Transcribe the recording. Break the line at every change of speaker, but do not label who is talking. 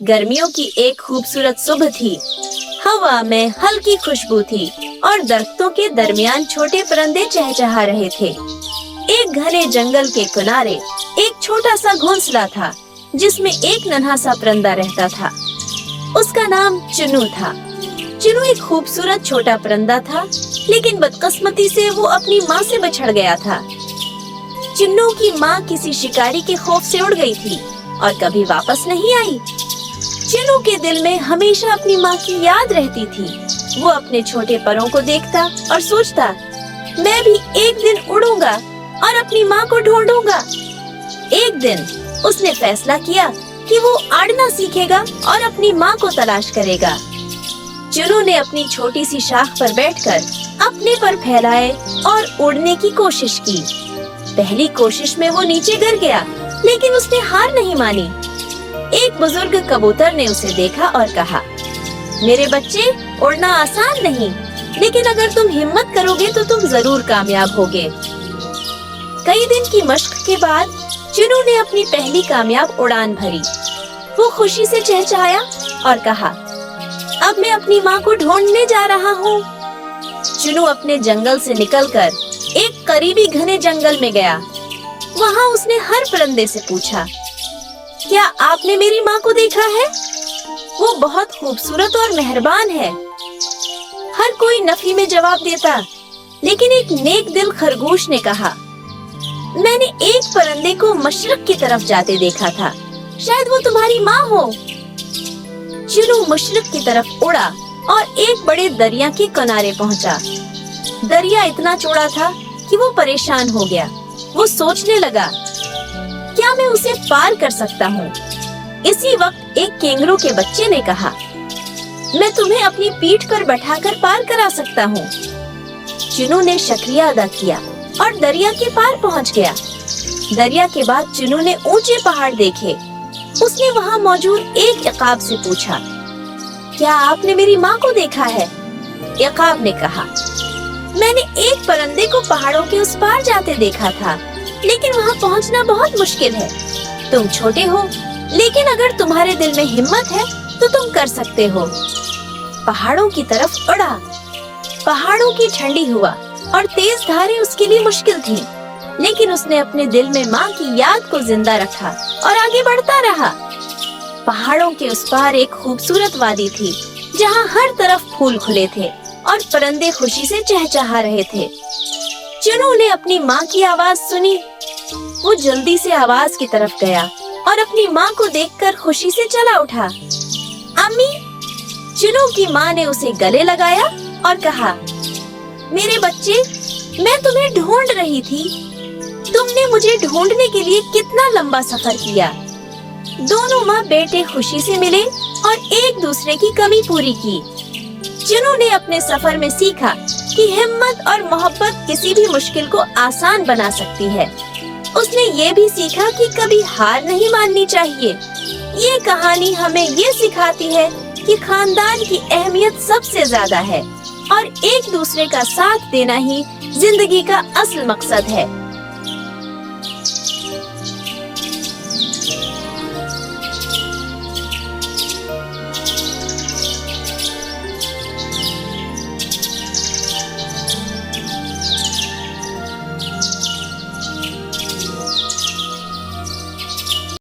गर्मियों की एक खूबसूरत सुबह थी। हवा में हल्की खुशबू थी और दरख्तों के दरमियान छोटे परिंदे चहचहा रहे थे। एक घने जंगल के किनारे एक छोटा सा घोंसला था, जिसमें एक नन्हा सा परिंदा रहता था। उसका नाम चुन्नू था। चुन्नू एक खूबसूरत छोटा परिंदा था, लेकिन बदकिस्मती से वो अपनी माँ से बिछड़ गया था। चुन्नू की माँ किसी शिकारी के खौफ से उड़ गई थी और कभी वापस नहीं आई। चुन्नू के दिल में हमेशा अपनी माँ की याद रहती थी। वो अपने छोटे परों को देखता और सोचता, मैं भी एक दिन उड़ूंगा और अपनी माँ को ढूंढूंगा। एक दिन उसने फैसला किया कि वो उड़ना सीखेगा और अपनी माँ को तलाश करेगा। चुन्नू ने अपनी छोटी सी शाख पर बैठकर अपने पर फैलाए और उड़ने की कोशिश की। पहली कोशिश में वो नीचे गिर गया, लेकिन उसने हार नहीं मानी। एक बुजुर्ग कबूतर ने उसे देखा और कहा, मेरे बच्चे, उड़ना आसान नहीं, लेकिन अगर तुम हिम्मत करोगे तो तुम जरूर कामयाब होगे। कई दिन की मशक के बाद चुन्नू ने अपनी पहली कामयाब उड़ान भरी। वो खुशी से चहचहाया और कहा, अब मैं अपनी माँ को ढूंढने जा रहा हूँ। चुन्नू अपने जंगल से निकलकर एक करीबी घने जंगल में गया। वहाँ उसने हर परिंदे से पूछा, क्या आपने मेरी माँ को देखा है? वो बहुत खूबसूरत और मेहरबान है। हर कोई नफी में जवाब देता, लेकिन एक नेक दिल खरगोश ने कहा, मैंने एक परिंदे को मशरक की तरफ जाते देखा था, शायद वो तुम्हारी माँ हो। चुन्नू मशरक की तरफ उड़ा और एक बड़े दरिया के किनारे पहुंचा। दरिया इतना चौड़ा था कि वो परेशान हो गया। वो सोचने लगा, क्या मैं उसे पार कर सकता हूँ? इसी वक्त एक केंगरू के बच्चे ने कहा, मैं तुम्हें अपनी पीठ पर बैठाकर पार करा सकता हूँ। चुन्नू ने शुक्रिया अदा किया और दरिया के पार पहुँच गया। दरिया के बाद चुन्नू ने ऊंचे पहाड़ देखे। उसने वहाँ मौजूद एक इकाब से पूछा, क्या आपने मेरी माँ को देखा है? इकाब ने कहा, मैंने एक परिंदे को पहाड़ों के उस पार जाते देखा था, लेकिन वहाँ पहुँचना बहुत मुश्किल है। तुम छोटे हो, लेकिन अगर तुम्हारे दिल में हिम्मत है तो तुम कर सकते हो। पहाड़ों की तरफ उड़ा। पहाड़ों की ठंडी हवा और तेज धारें उसके लिए मुश्किल थी, लेकिन उसने अपने दिल में माँ की याद को जिंदा रखा और आगे बढ़ता रहा। पहाड़ों के उस पार एक खूबसूरत वादी थी, जहाँ हर तरफ फूल खुले थे और परिंदे खुशी से चहचहा रहे थे। चुन्नू ने अपनी माँ की आवाज सुनी। वो जल्दी से आवाज की तरफ गया और अपनी माँ को देखकर खुशी से चला उठा। अम्मी! चुन्नू की माँ ने उसे गले लगाया और कहा, मेरे बच्चे, मैं तुम्हें ढूंढ रही थी। तुमने मुझे ढूंढने के लिए कितना लंबा सफर किया। दोनों माँ बेटे खुशी से मिले और एक दूसरे की कमी पूरी की। चुन्नू ने अपने सफर में सीखा कि हिम्मत और मोहब्बत किसी भी मुश्किल को आसान बना सकती है। उसने ये भी सीखा कि कभी हार नहीं माननी चाहिए। ये कहानी हमें ये सिखाती है कि खानदान की अहमियत सबसे ज्यादा है और एक दूसरे का साथ देना ही जिंदगी का असल मकसद है।